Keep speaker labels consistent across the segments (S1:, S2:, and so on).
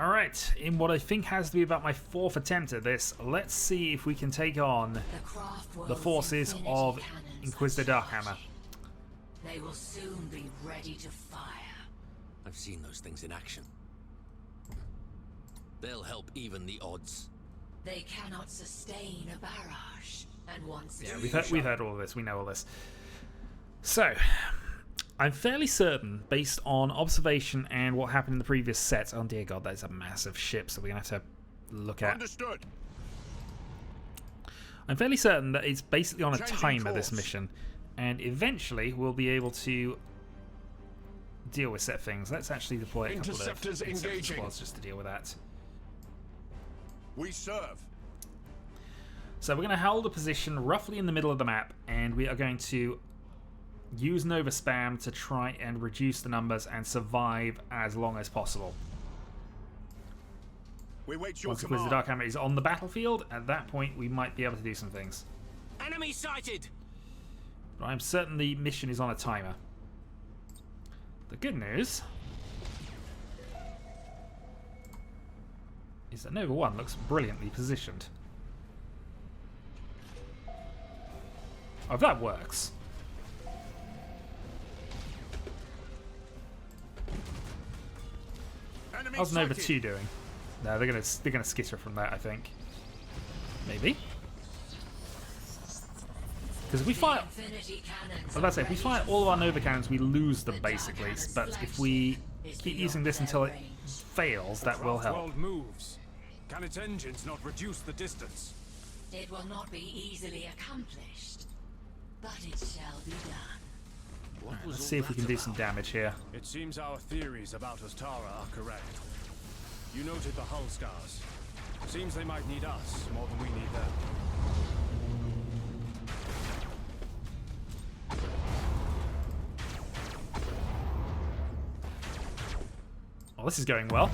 S1: Alright, in what I think has to be about my 4th attempt at this, let's see if we can take on the forces of Inquisitor Darkhammer.
S2: They will soon be ready to fire.
S3: I've seen those things in action. They'll help even the odds.
S2: They cannot sustain a barrage, and once
S1: we've heard all of this. We know all this. So, I'm fairly certain, based on observation and what happened in the previous set. Oh dear God, that's a massive ship, so we're gonna have to look at.
S4: Understood.
S1: I'm fairly certain that it's basically on a timer, this mission, and eventually we'll be able to deal with set things. Let's actually deploy a couple of interceptor squads just to deal with that.
S4: We serve.
S1: So we're going to hold a position roughly in the middle of the map, and we are going to use Nova spam to try and reduce the numbers and survive as long as possible.
S4: We wait your
S1: Once Inquisitor Darkhammer is on the battlefield, at that point we might be able to do some things.
S3: Enemy sighted!
S1: But I'm certain the mission is on a timer. The good news is that Nova 1 looks brilliantly positioned. Oh, if that works. How's Nova 2 doing? No, they're gonna skitter from that, I think. Maybe. Because if we fire, if we fire all of our Nova cannons, we lose them basically. But if we keep using this until it fails, that will help.
S5: World moves. Can its engines not reduce the distance?
S2: It will not be easily accomplished, but it shall be done.
S1: Right, let's see if we can do some damage here.
S5: It seems our theories about Astara are correct. You noted the hull scars. Seems they might need us more than we need them.
S1: Well, this is going well.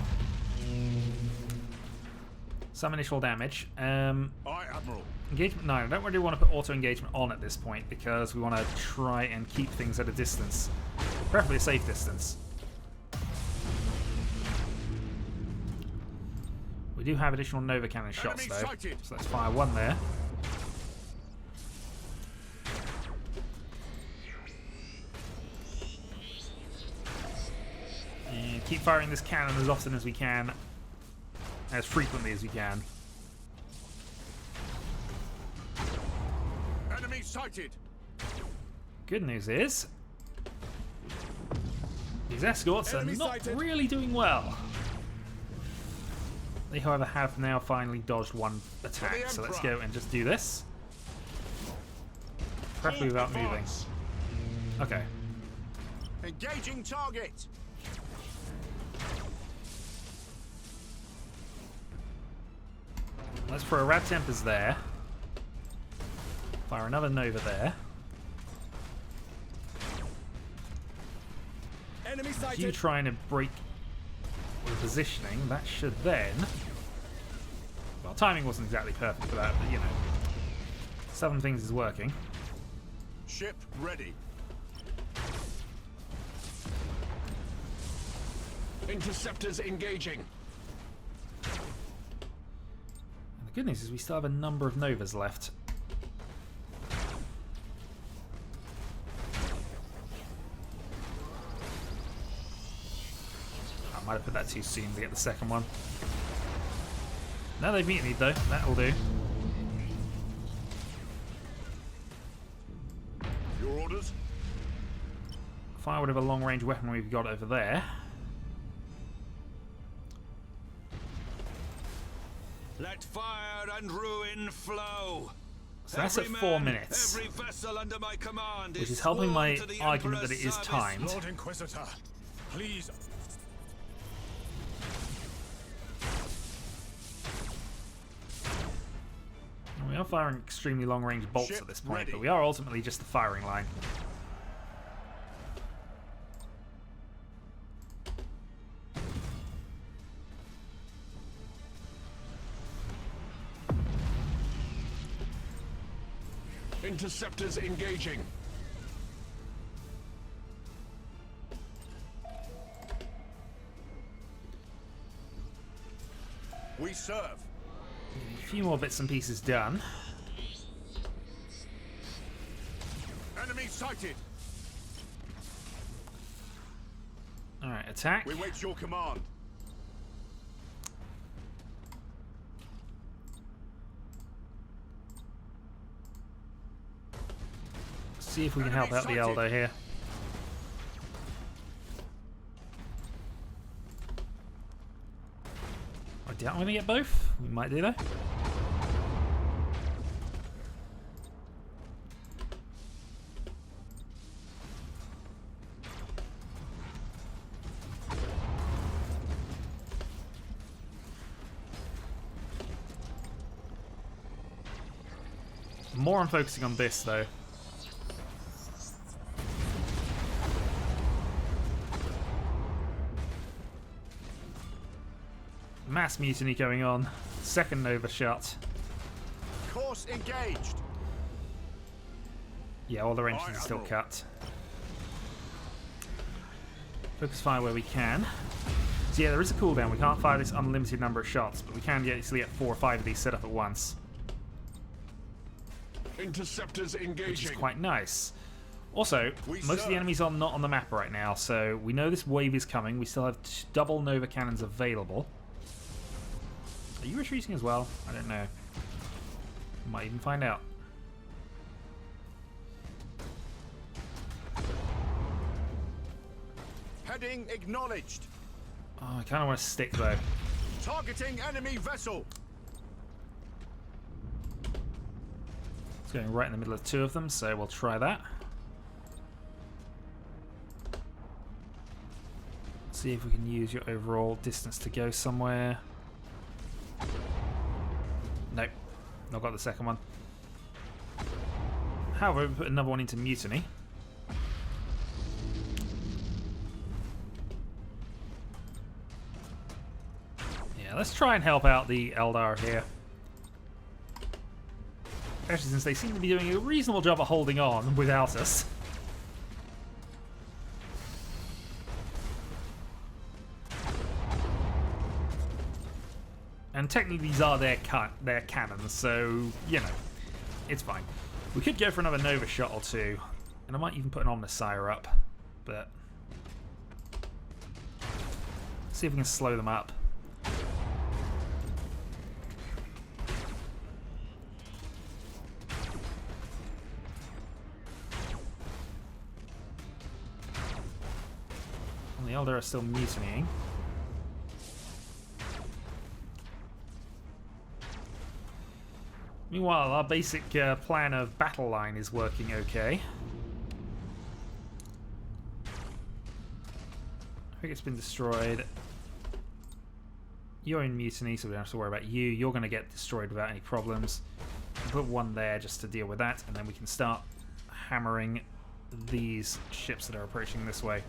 S1: Some initial damage.
S4: Aye, Admiral.
S1: Engagement? No, I don't really want to put auto engagement on at this point because we want to try and keep things at a distance, preferably a safe distance. We do have additional Nova cannon shots though, so let's fire one there. And keep firing this cannon as often as we can, as frequently as we can.
S4: Enemy sighted.
S1: Good news is, these escorts are not really doing well. They, however, have now finally dodged one attack, so let's go and just do this. Preferably without moving. Okay.
S4: Engaging target.
S1: Let's throw Rad Tempers there. Fire another Nova there.
S5: Enemy
S1: If you trying to break with positioning, that should then... Well, timing wasn't exactly perfect for that, but you know. 7 things is working.
S4: Ship ready.
S5: Interceptors engaging.
S1: And the good news is we still have a number of Novas left. I might have put that too soon to get the second one. No, they've mutinied though. That'll do.
S4: Your orders?
S1: Fire whatever long-range weapon we've got over there.
S3: Let fire and ruin flow.
S1: So that's at 4 minutes,
S3: Every vessel under my command
S1: which is helping my argument that it is
S3: service.
S1: timed.
S5: Lord Inquisitor, please.
S1: We are firing extremely long-range bolts
S4: Ship
S1: at this point,
S4: ready.
S1: but we are ultimately just the firing line.
S5: Interceptors engaging.
S4: We serve.
S1: A few more bits and pieces done.
S4: Enemy sighted.
S1: Alright, attack.
S4: We wait your command.
S1: See if we can help
S4: Enemy
S1: out the
S4: sighted.
S1: Elder here. I doubt I'm going to get both. We might do though. More on focusing on this though. Mass mutiny going on. Second Nova shot.
S4: Course engaged.
S1: Yeah, all their engines
S4: Aye,
S1: are still
S4: Admiral.
S1: cut. Focus fire where we can. So yeah, there is a cooldown. We can't fire this unlimited number of shots, but we can easily get 4 or 5 of these set up at once,
S4: Interceptors
S1: which is
S4: engaging.
S1: quite nice. Also,
S4: We
S1: most of
S4: serve.
S1: the enemies are not on the map right now, so we know this wave is coming. We still have double Nova cannons available. Are you retreating as well? I don't know. Might even find out.
S4: Heading acknowledged.
S1: Oh, I kind of want to stick though.
S4: Targeting enemy vessel.
S1: It's going right in the middle of 2 of them, so we'll try that. See if we can use your overall distance to go somewhere. Nope, not got the second one. However, we put another one into mutiny. Yeah, let's try and help out the Eldar here. Especially since they seem to be doing a reasonable job of holding on without us. And technically these are their cannons, so, you know, it's fine. We could go for another Nova shot or 2, and I might even put an Omnissiah up, but... see if we can slow them up. And the Elder are still mutinying. Meanwhile, our basic plan of battle line is working okay. I think it's been destroyed. You're in mutiny, so we don't have to worry about you. You're going to get destroyed without any problems. Put one there just to deal with that, and then we can start hammering these ships that are approaching this way.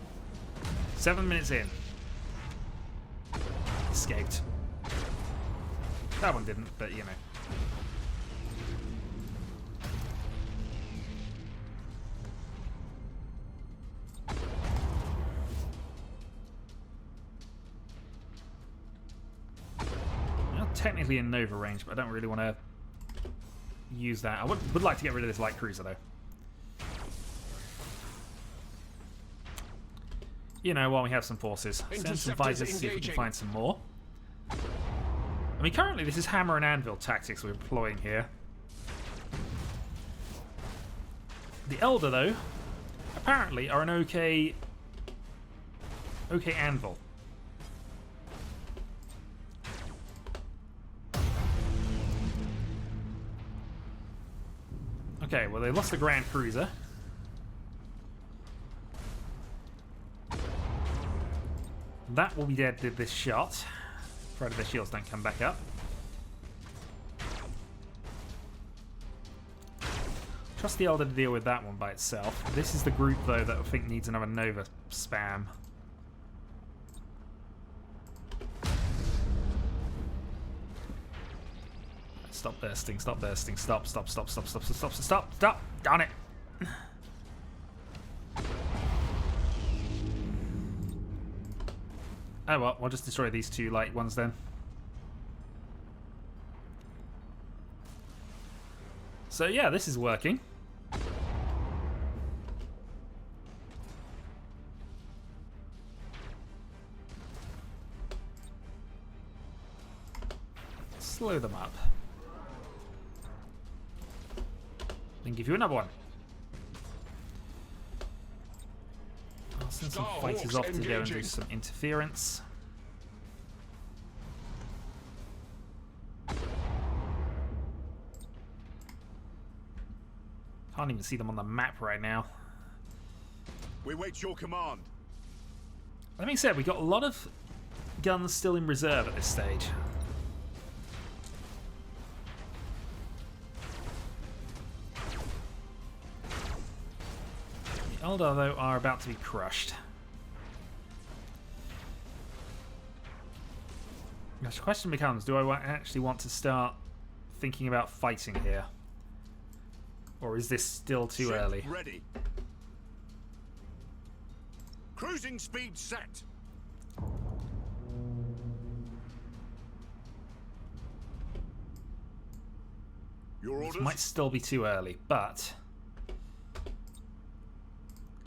S1: 7 minutes in. Escaped. That one didn't, but you know. Technically in Nova range, but I don't really want to use that. I would like to get rid of this light cruiser though. You know, while we have some forces. Send some fighters, see if we can find some more. I mean, currently this is hammer and anvil tactics we're deploying here. The Elder, though, apparently are an okay anvil. Okay, well they lost the Grand Cruiser. That will be dead to this shot, provided their shields don't come back up. Trust the Elder to deal with that one by itself. This is the group, though, that I think needs another Nova spam. Stop bursting, stop bursting, stop. Darn it! Oh well, we'll just destroy these 2 light ones then. So yeah, this is working. Slow them up. Then give you another one. I'll send some fighters off to go and do some interference. Can't even see them on the map right now.
S4: We wait your command.
S1: That being said, we got a lot of guns still in reserve at this stage. The Eldar, though, are about to be crushed. The question becomes, do I actually want to start thinking about fighting here? Or is this still too
S4: Ship
S1: early?
S4: Ready. Cruising speed set. Your
S1: This
S4: orders.
S1: might still be too early, but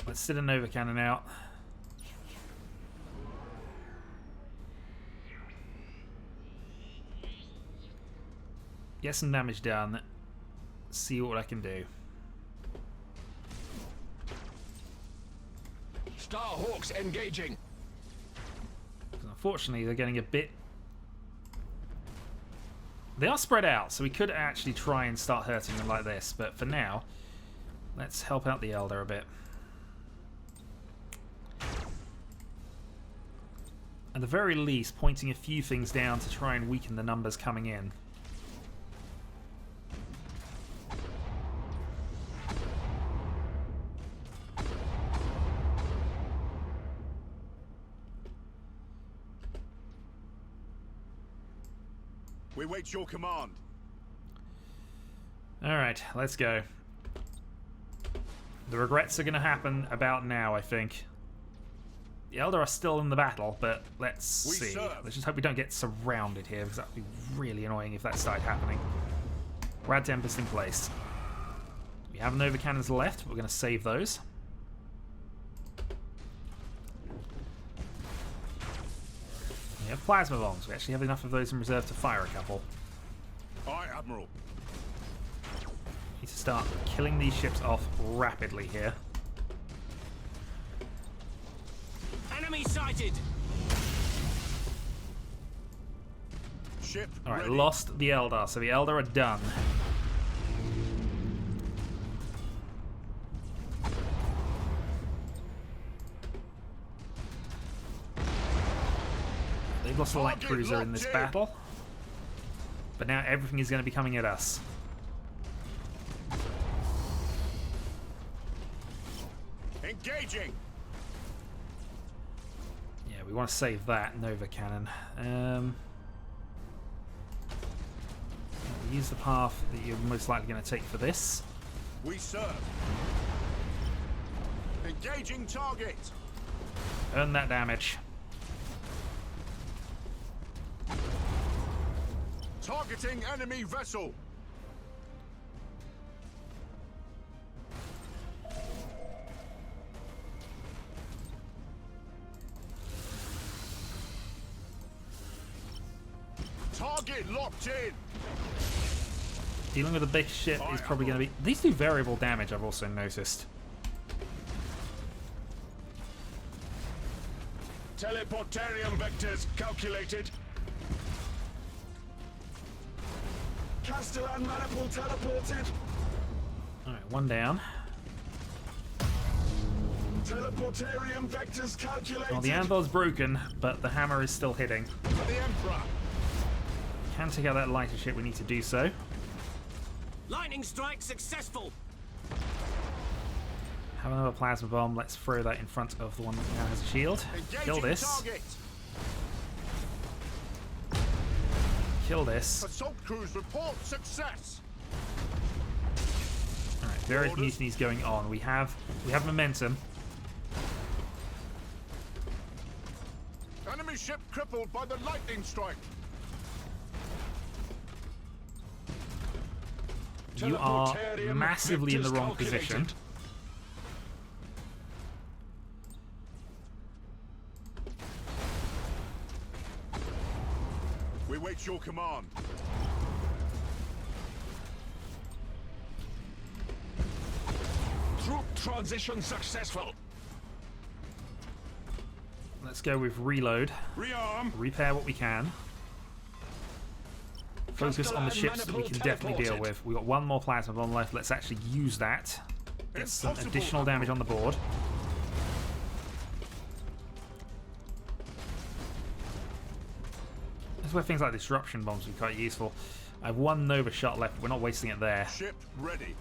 S1: let's sit a Nova Cannon out. Get some damage done. See what I can do.
S4: Starhawks engaging.
S1: Unfortunately, they're getting a bit... They are spread out, so we could actually try and start hurting them like this. But for now, let's help out the Elder a bit. At the very least, pointing a few things down to try and weaken the numbers coming in.
S4: We wait your command.
S1: Alright, let's go. The regrets are going to happen about now, I think. The Elder are still in the battle, but let's see.
S4: serve.
S1: Let's just hope we don't get surrounded here, because that would be really annoying if that started happening. Rad Tempest in place. We have Nova Cannons left, but we're going to save those. We have Plasma Bombs. We actually have enough of those in reserve to fire a couple.
S4: Aye, Admiral.
S1: Need to start killing these ships off rapidly here.
S3: Enemy sighted!
S4: Ship
S1: Alright,
S4: ready.
S1: lost the Eldar, so the Eldar are done. They've lost a light
S4: Target
S1: cruiser in this
S4: locked in.
S1: battle. But now everything is going to be coming at us.
S4: Engaging.
S1: Yeah, we want to save that Nova Cannon. Use the path that you're most likely going to take for this.
S4: We serve. Engaging target.
S1: Earn that damage.
S4: Targeting enemy vessel. Target locked in.
S1: Dealing with a big ship is probably going to be... These do variable damage, I've also noticed.
S4: Teleportarium vectors calculated. Castellan manifold teleported.
S1: Alright, one down.
S4: Teleportarium vectors calculated.
S1: Well, the anvil's broken, but the hammer is still hitting.
S4: For the Emperor.
S1: Can take out that lighter ship, we need to do so.
S3: Lightning strike successful!
S1: Have another plasma bomb, let's throw that in front of the one that now has a shield. Kill this.
S4: Target.
S1: Kill this.
S4: Assault crews report success.
S1: Alright, various mutinies going on. We have momentum.
S4: Enemy ship crippled by the lightning strike.
S1: You are massively in the wrong position.
S4: We wait your command. Troop transition successful.
S1: Let's go with reload.
S4: Rearm.
S1: Repair what we can. Focus on the ships that we can definitely deal with. We've got one more plasma bomb left. Let's actually use that. Get some additional damage on the board. This is where things like disruption bombs would be quite useful. I have one Nova shot left. We're not wasting it there.
S4: Ship ready.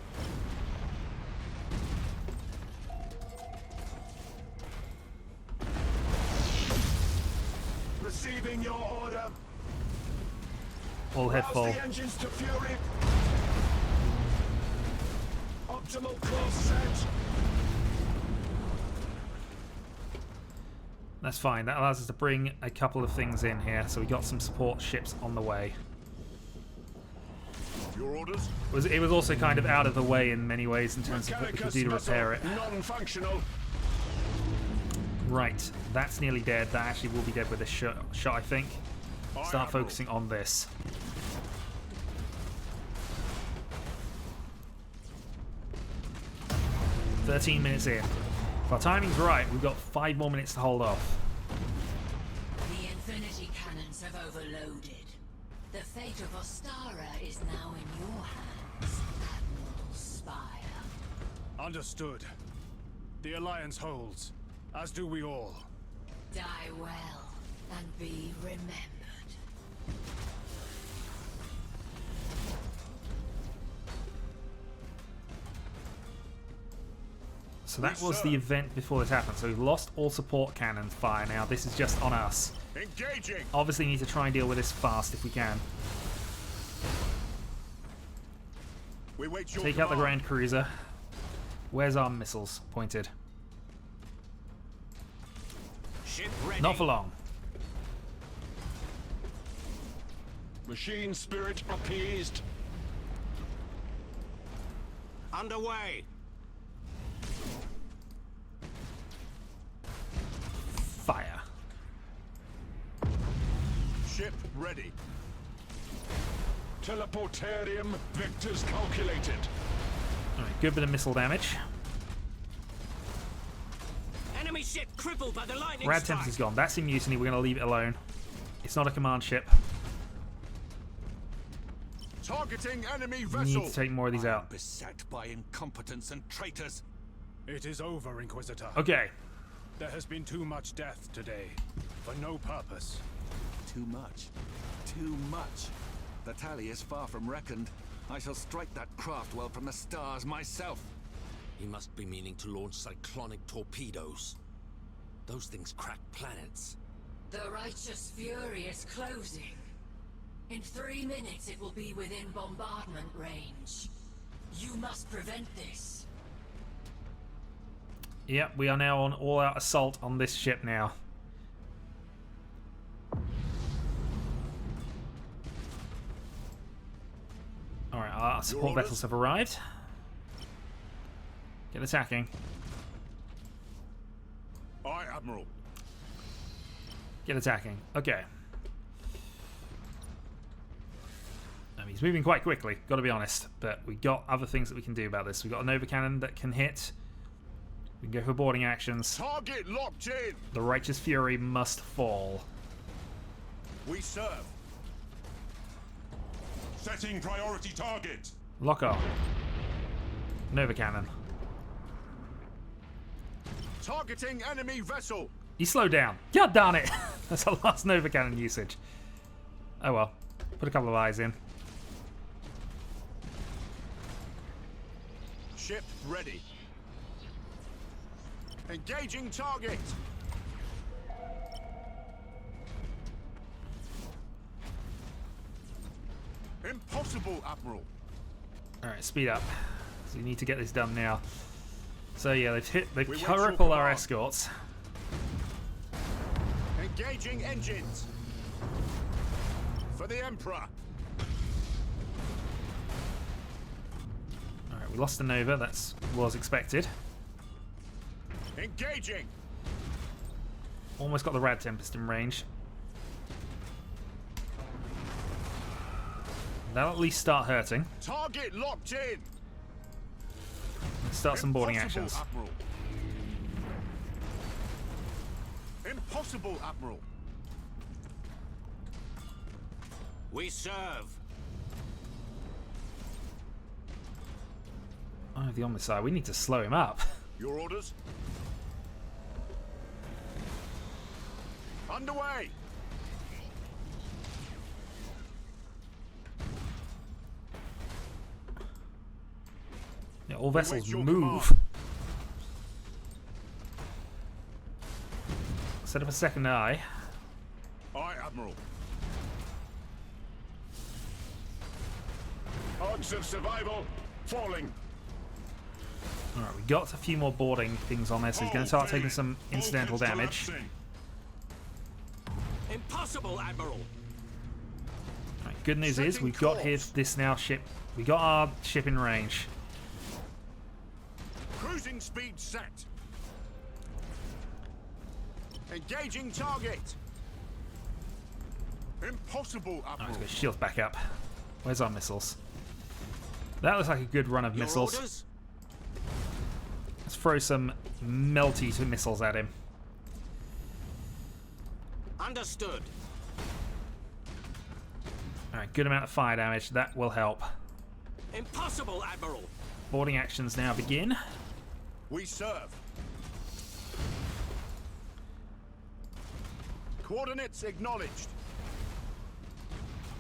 S4: Receiving your order.
S1: All head full.
S4: The engines to fury. Optimal course set.
S1: That's fine. That allows us to bring a couple of things in here. So we got some support ships on the way.
S4: Your orders.
S1: It was also kind of out of the way in many ways in terms of what we could do to repair it.
S4: Non-functional.
S1: Right, that's nearly dead. That actually will be dead with this shot, I think. Start focusing on this. "13 minutes in. If our timing's right, we've got 5 more minutes to hold off."
S2: The Infinity Cannons have overloaded. The fate of Ostara is now in your hands, Admiral Spire.
S5: Understood. The Alliance holds, as do we all.
S2: Die well and be remembered.
S1: So that was the event before this happened. So we've lost all support cannons fire now. This is just on us.
S4: Engaging.
S1: Obviously, we need to try and deal with this fast if we can.
S4: We wait your
S1: Take out the
S4: command.
S1: Grand Cruiser. Where's our missiles pointed?
S3: Ship ready.
S1: Not for long.
S4: Machine spirit appeased.
S3: Underway.
S1: Fire.
S4: Ship ready. Teleportarium vectors calculated.
S1: Alright, good bit of missile damage.
S3: Enemy ship crippled by the lightning
S1: Rad
S3: strike.
S1: Tempest is gone. That's in mutiny. We're going to leave it alone. It's not a command ship.
S4: Targeting enemy
S1: We
S4: vessel.
S1: need to take more of these out.
S6: Beset by incompetence and traitors.
S5: It is over, Inquisitor.
S1: Okay.
S5: There has been too much death today, for no purpose.
S6: Too much. Too much. The tally is far from reckoned. I shall strike that craft well from the stars myself.
S7: He must be meaning to launch cyclonic torpedoes. Those things crack planets.
S2: The righteous fury is closing. In 3 minutes it will be within bombardment range. You must prevent this.
S1: Yep, we are now on all-out assault on this ship now. Alright, our support vessels have arrived. Get attacking.
S4: Aye, Admiral.
S1: Get attacking. Okay. He's moving quite quickly, gotta be honest. But we got other things that we can do about this. We've got a Nova Cannon that can hit. We can go for boarding actions.
S4: Target locked in.
S1: The Righteous Fury must fall.
S4: We serve. Setting priority target.
S1: Lock on. Nova Cannon.
S4: Targeting enemy vessel.
S1: You slow down. God darn it! That's our last Nova Cannon usage. Oh well. Put a couple of eyes in.
S4: Ship ready. Engaging target. Impossible, Admiral.
S1: Alright, speed up. So we need to get this done now. So yeah, they've
S4: We wait your
S1: crippled our
S4: command.
S1: escorts.
S4: Engaging engines. For the Emperor.
S1: we lost a Nova. That was expected.
S4: Engaging.
S1: Almost got the Rad Tempest in range. That'll at least start hurting.
S4: Target locked in.
S1: Let's start some boarding
S4: Impossible,
S1: actions.
S4: Admiral. Impossible, Admiral.
S3: We serve.
S1: Oh, the Omnicide. We need to slow him up.
S4: Your orders? Underway.
S1: Yeah, all vessels
S4: your
S1: move.
S4: command.
S1: Set up a second eye.
S4: Aye, Admiral. Odds of survival falling.
S1: Alright, we got a few more boarding things on there, so he's going to start taking some incidental damage.
S3: Impossible, Admiral.
S1: Right, good news is we've got this now ship. We got our ship in range.
S4: Cruising speed set. Engaging target. Impossible,
S1: Alright,
S4: Admiral.
S1: let's get shields back up. Where's our missiles? That looks like a good run of
S3: Your
S1: missiles.
S3: orders?
S1: Let's throw some melty missiles at him.
S3: Understood.
S1: Alright, good amount of fire damage. That will help.
S3: Impossible, Admiral.
S1: Boarding actions now begin.
S4: We serve. Coordinates acknowledged.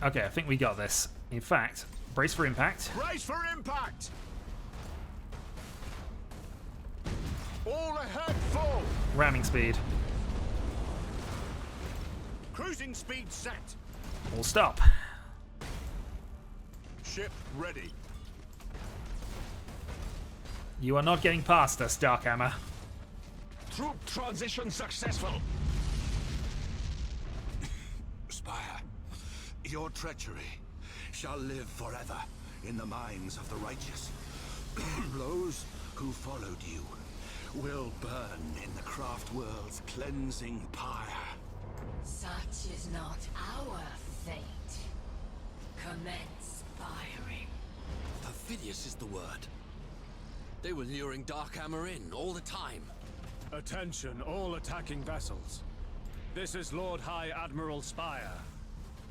S1: Okay, I think we got this. In fact, brace for impact.
S4: Brace for impact. All ahead full.
S1: Ramming speed.
S4: Cruising speed set.
S1: All stop.
S4: Ship ready.
S1: You are not getting past us, Darkhammer.
S4: Troop transition successful.
S6: Spire, your treachery shall live forever in the minds of the righteous. Those who followed you will burn in the craft world's cleansing pyre.
S2: Such is not our fate. Commence firing.
S7: Perfidious is the word. They were luring Darkhammer in all the time.
S5: Attention, all attacking vessels. This is Lord High Admiral Spire.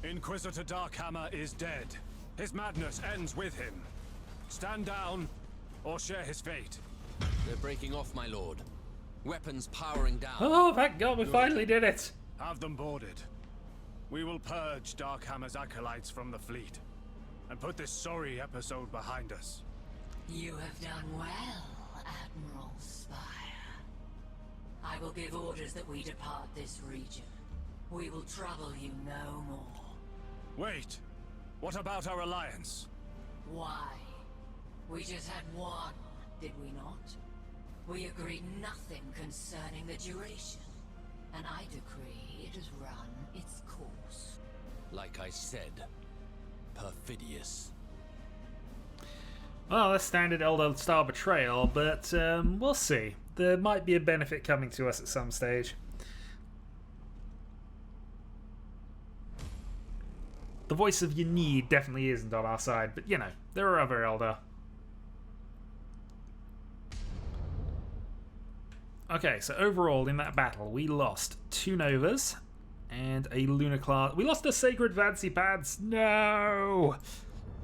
S5: Inquisitor Darkhammer is dead. His madness ends with him. Stand down, or share his fate.
S7: They're breaking off, my lord. Weapons powering down.
S1: Oh, thank God, we finally did it.
S5: Have them boarded. We will purge Darkhammer's acolytes from the fleet, and put this sorry episode behind us.
S2: You have done well, Admiral Spire. I will give orders that we depart this region. We will trouble you no more.
S5: Wait! What about our alliance?
S2: Why? We just had one, did we not? We agreed nothing concerning the duration. And I decree it has run its course.
S7: Like I said, perfidious.
S1: Well, that's standard Elder style betrayal, but we'll see. There might be a benefit coming to us at some stage. The voice of your need definitely isn't on our side, but you know, there are other Elder. Okay, so overall in that battle, we lost 2 Novas and a Lunar class. We lost a Sacred Fancy Pads. No!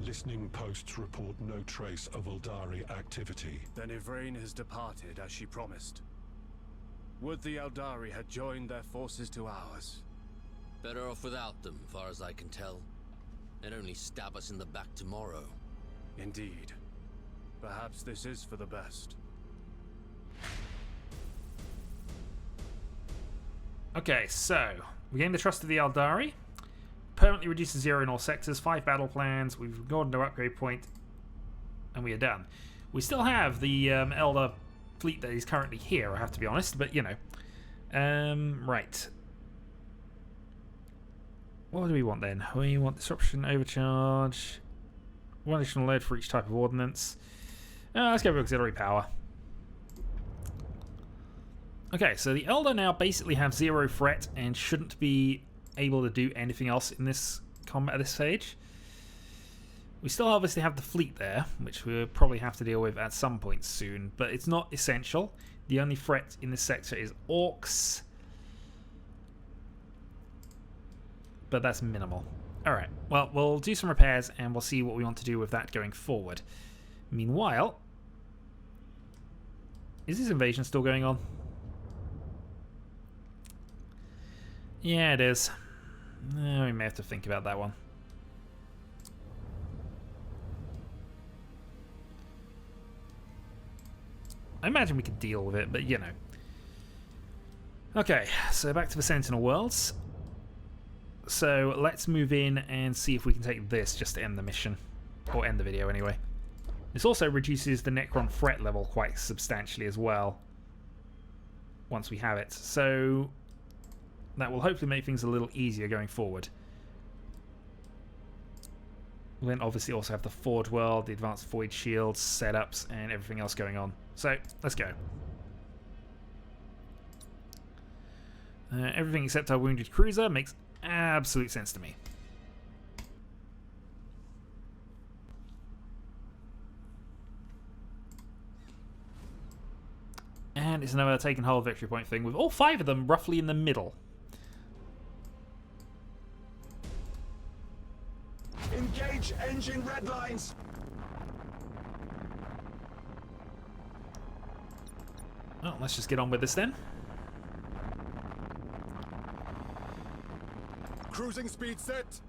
S8: Listening posts report no trace of Eldari activity.
S5: Then Ivrain has departed as she promised. Would the Eldari had joined their forces to ours?
S7: Better off without them, far as I can tell. They'd only stab us in the back tomorrow.
S5: Indeed. Perhaps this is for the best.
S1: Okay, so we gained the trust of the Eldari. Permanently reduces 0 in all sectors. 5 battle plans. We've gotten no upgrade point, and we are done. We still have the Elder fleet that is currently here, I have to be honest, but you know. Right. What do we want then? We want disruption, overcharge, 1 additional load for each type of ordnance. Let's go for auxiliary power. Okay, so the Eldar now basically have 0 threat and shouldn't be able to do anything else in this combat at this stage. We still obviously have the fleet there, which we'll probably have to deal with at some point soon, but it's not essential. The only threat in this sector is orcs, but that's minimal. Alright, well, we'll do some repairs and we'll see what we want to do with that going forward. Meanwhile, is this invasion still going on? Yeah, it is. We may have to think about that one. I imagine we could deal with it, but you know. Okay, so back to the Sentinel Worlds. So let's move in and see if we can take this just to end the mission. Or end the video anyway. This also reduces the Necron threat level quite substantially as well. Once we have it. So that will hopefully make things a little easier going forward. We'll then obviously also have the Forge World, the Advanced Void Shields, setups, and everything else going on. So, let's go. Everything except our Wounded Cruiser makes absolute sense to me. And it's another taken hold victory point thing with all 5 of them roughly in the middle.
S4: Engage engine red lines.
S1: Well, let's just get on with this then.
S4: Cruising speed set.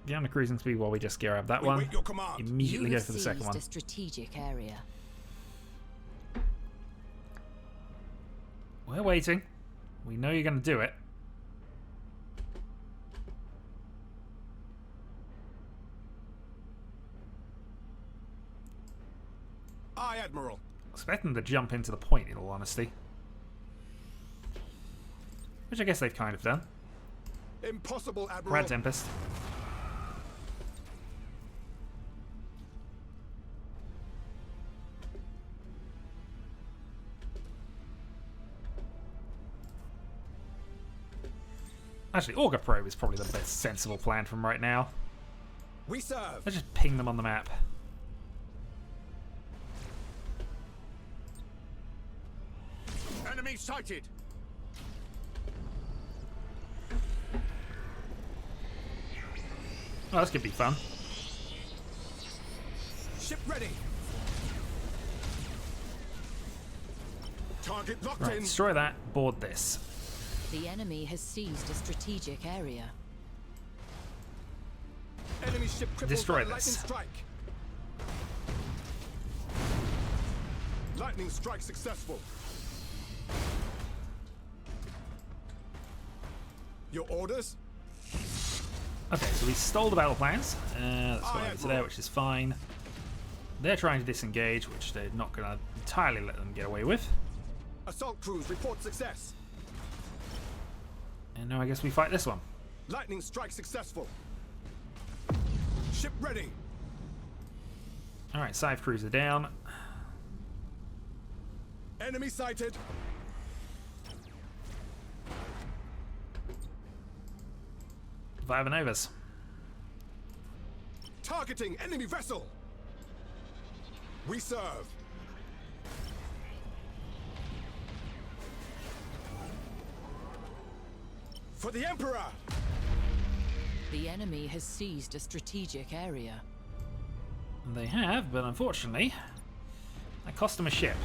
S1: Get on the cruising speed while we just gear up that
S4: We
S1: one.
S4: wait your command.
S1: Immediately go for the second one.
S2: A strategic area.
S1: We're waiting. We know you're going to do it.
S4: Aye, Admiral.
S1: Expecting them to jump into the point, in all honesty. Which I guess they've kind of done.
S4: Impossible, Admiral.
S1: Rad Tempest. Actually, Augur Probe is probably the best sensible plan from right now.
S4: We serve.
S1: Let's just ping them on the map.
S4: Enemy sighted.
S1: Oh, this could be fun.
S4: Ship ready. Target locked
S1: Right,
S4: in.
S1: destroy that, board this.
S2: The enemy has seized a strategic area.
S4: Enemy ship crippled
S1: Destroy
S4: by
S1: this.
S4: lightning strike. Lightning strike successful. Your orders?
S1: Okay, so we stole the battle plans. That's
S4: Aye,
S1: gone over to
S4: Admiral.
S1: there, which is fine. They're trying to disengage, which they're not going to entirely let them get away with.
S4: Assault crews report success.
S1: And now I guess we fight this one.
S4: Lightning strike successful. Ship ready.
S1: Alright, Scythe Cruiser down.
S4: Enemy sighted.
S1: Vivanovas.
S4: Targeting enemy vessel. We serve. For the Emperor.
S2: The enemy has seized a strategic area.
S1: They have, but unfortunately, that cost them a ship.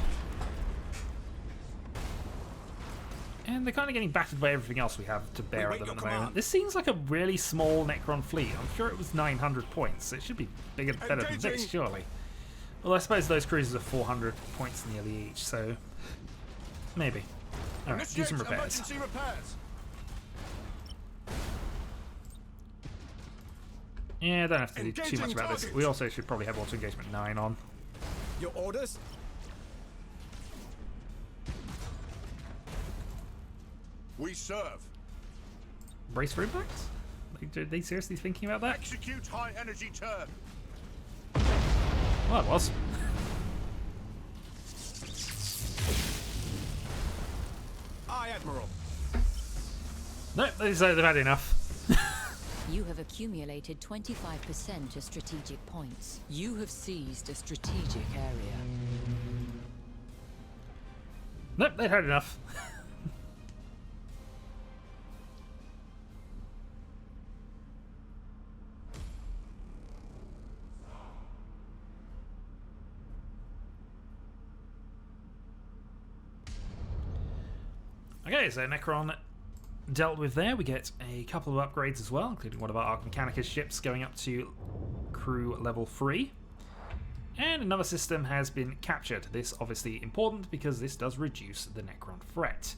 S1: And they're kind of getting battered by everything else we have to bear at them at the moment. This seems like a really small Necron fleet. I'm sure it was 900 points, so it should be bigger, better than this, surely. Well, I suppose those cruisers are 400 points nearly each, so maybe. Alright, do some repairs.
S4: Emergency repairs.
S1: Yeah, don't have to do too
S4: Engaging
S1: much about this.
S4: targets.
S1: We also should probably have auto engagement 9 on.
S4: Your orders? We serve.
S1: Brace for impact? Like, are they seriously thinking about that?
S4: Execute high energy turn.
S1: Well, it was.
S4: Aye, Admiral.
S1: Nope, they've had enough.
S9: You have accumulated 25% of strategic points. You have seized a strategic area.
S1: Nope, they've had enough. Okay, so Necron dealt with there. We get a couple of upgrades as well, including one of our Arch Mechanicus ships going up to crew level 3. And another system has been captured. This obviously important because this does reduce the Necron threat.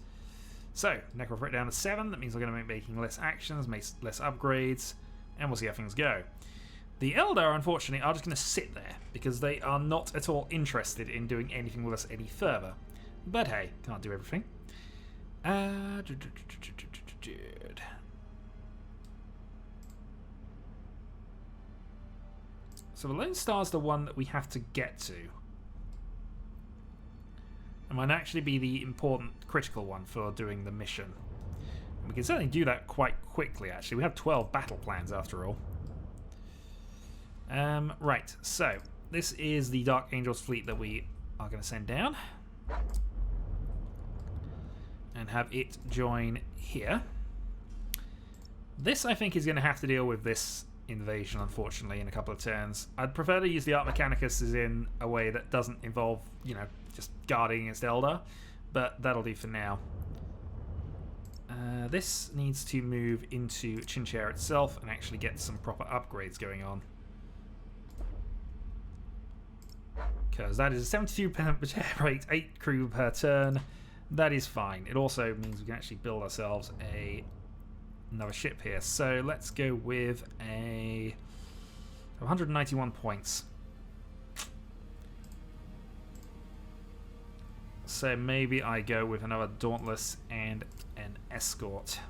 S1: So, Necron threat down to 7. That means we're going to be making less actions, make less upgrades, and we'll see how things go. The Eldar, unfortunately, are just going to sit there because they are not at all interested in doing anything with us any further. But hey, can't do everything. So the Lone Star's the one that we have to get to. It might actually be the important critical one for doing the mission. And we can certainly do that quite quickly, actually. We have 12 battle plans after all. Right, so this is the Dark Angels fleet that we are going to send down. And have it join here. This, I think, is going to have to deal with this invasion, unfortunately, in a couple of turns. I'd prefer to use the Arch Mechanicus as in a way that doesn't involve, you know, just guarding against Eldar, but that'll do for now. This needs to move into Chinchar itself and actually get some proper upgrades going on. Because that is a 72% repair rate, 8 crew per turn. That is fine. It also means we can actually build ourselves another ship here. So let's go with a 191 points. So maybe I go with another Dauntless and an Escort.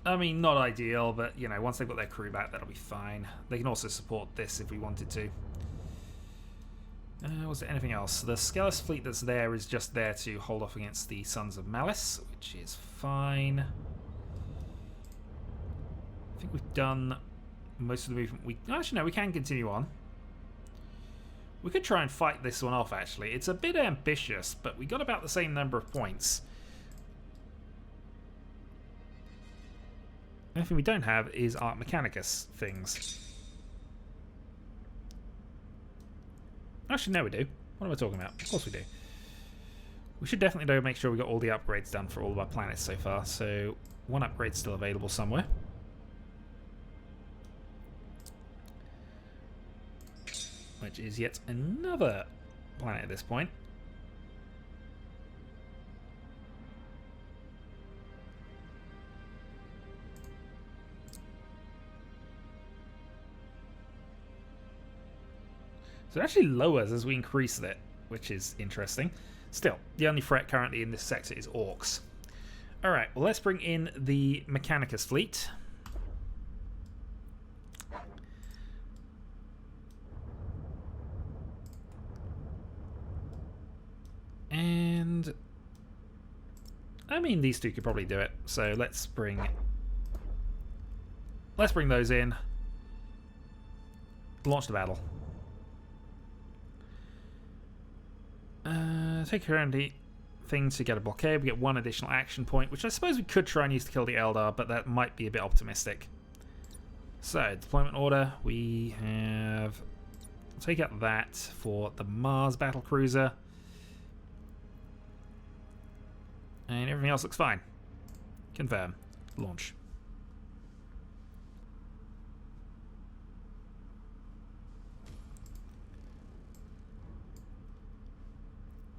S1: I mean, not ideal, but you know, once they've got their crew back, that'll be fine. They can also support this if we wanted to. Was there anything else? The Skellis fleet that's there is just there to hold off against the Sons of Malice, which is fine. I think we've done most of the movement. Actually, no, we can continue on. We could try and fight this one off, actually. It's a bit ambitious, but we got about the same number of points. The only thing we don't have is Arch Mechanicus things. Actually, no, we do. What am I talking about? Of course we do. We should definitely, though, make sure we got all the upgrades done for all of our planets so far. So, one upgrade's still available somewhere. Which is yet another planet at this point. So it actually lowers as we increase it, which is interesting. Still, the only threat currently in this sector is orcs. Alright, well let's bring in the Mechanicus fleet. And I mean, these two could probably do it. So let's bring those in. Launch the battle. Take care of the thing to get a blockade. We get one additional action point, which I suppose we could try and use to kill the Eldar, but that might be a bit optimistic. So, deployment order. We have... We'll take out that for the Mars battlecruiser. And everything else looks fine. Confirm. Launch.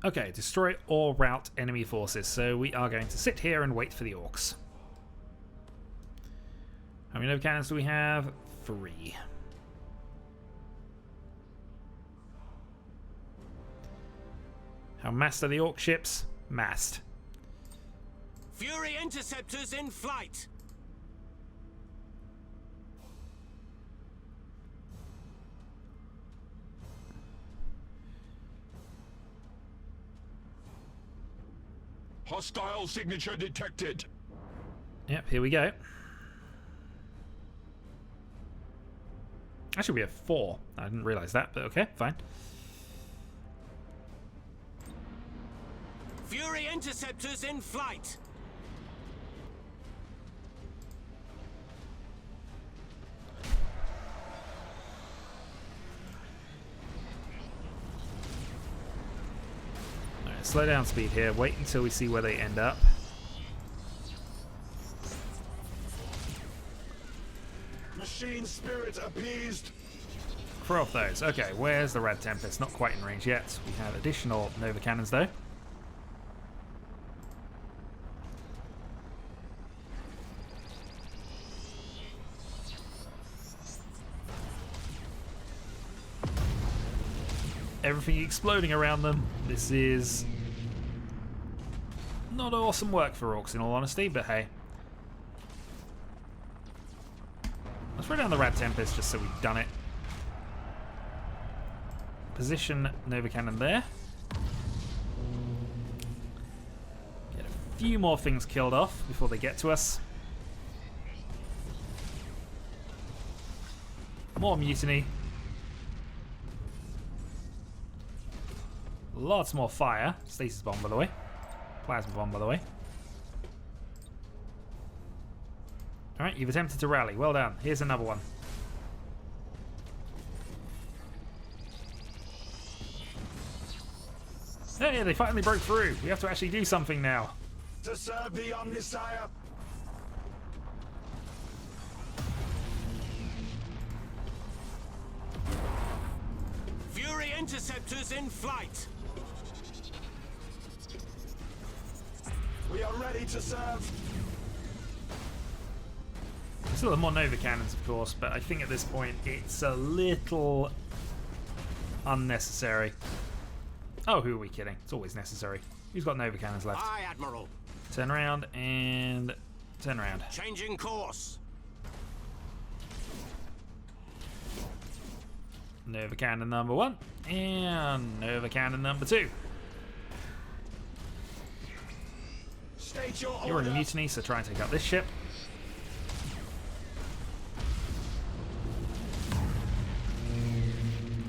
S1: Okay, destroy or rout enemy forces. So we are going to sit here and wait for the orcs. How many cannons do we have? 3. How massed are the orc ships? Massed.
S3: Fury interceptors in flight.
S8: Hostile signature detected.
S1: Yep, here we go. Actually, we have 4. I didn't realise that, but okay, fine.
S3: Fury interceptors in flight.
S1: Alright, slow down speed here. Wait until we see where they end up.
S8: Machine spirit appeased.
S1: Throw off those. Okay, where's the Red Tempest? Not quite in range yet. We have additional Nova Cannons though. Everything exploding around them. This is not awesome work for Orcs in all honesty, but hey. Let's throw down the Red Tempest just so we've done it. Position Nova Cannon there. Get a few more things killed off before they get to us. More mutiny. Lots more fire. Stasis bomb, by the way. Plasma bomb, by the way. Alright, you've attempted to rally. Well done. Here's another one. Hey, they finally broke through. We have to actually do something now.
S8: To serve the Omnisire.
S3: Fury interceptors in flight.
S8: We are ready to serve.
S1: Still have more Nova Cannons, of course, but I think at this point it's a little unnecessary. Oh, who are we kidding? It's always necessary. Who's got Nova Cannons left?
S3: Aye, Admiral.
S1: Turn around and turn around.
S3: Changing course.
S1: Nova Cannon number 1 and Nova Cannon number 2.
S8: State your
S1: You're in
S8: order.
S1: a mutiny, so try and take out this ship.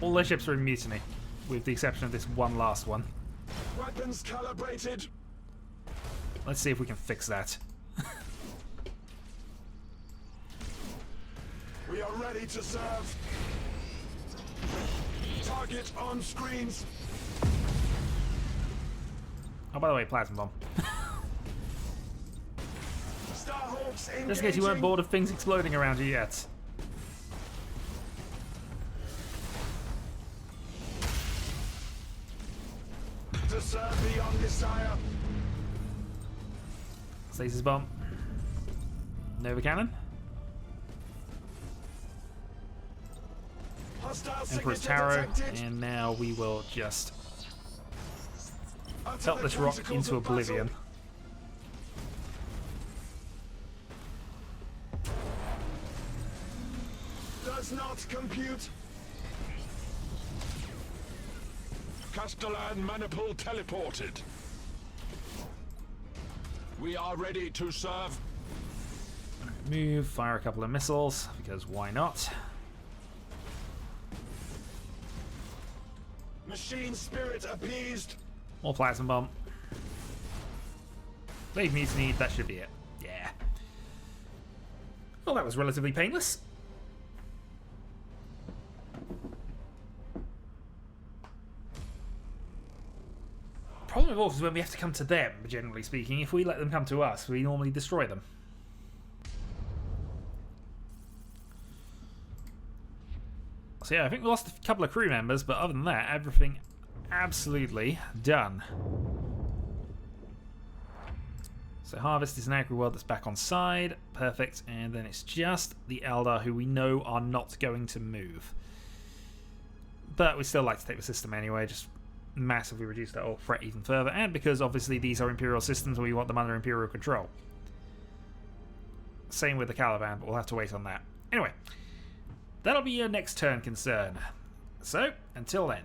S1: All their ships are in mutiny, with the exception of this one last one.
S8: Weapons calibrated.
S1: Let's see if we can fix that.
S8: We are ready to serve. Target on screens.
S1: Oh, by the way, plasma bomb.
S8: Starhawks engaging.
S1: Just in case you weren't bored of things exploding around you yet.
S8: To serve the Omnisire.
S1: Stasis bomb. Nova Cannon.
S8: Hostile
S1: Emperor's
S8: signature
S1: Tarot.
S8: detected.
S1: And now we will just
S8: Utter
S1: pelt
S8: the
S1: this rock
S8: tentacles
S1: into
S8: of battle.
S1: oblivion.
S8: Does not compute. Castellan Maniple teleported. We are ready to serve.
S1: Move, fire a couple of missiles, because why not?
S8: Machine spirit appeased.
S1: More plasma bomb. They've mutinied, that should be it. Yeah. Well, that was relatively painless. Problem with Orcs is when we have to come to them, generally speaking. If we let them come to us, we normally destroy them. So yeah, I think we lost a couple of crew members, but other than that, everything absolutely done. So Harvest is an agri world that's back on side. Perfect. And then it's just the Eldar who we know are not going to move. But we still like to take the system anyway, just massively reduce that whole threat even further. And because obviously these are Imperial systems and we want them under Imperial control. Same with the Caliban, but we'll have to wait on that. Anyway, that'll be your next turn concern. So, until then.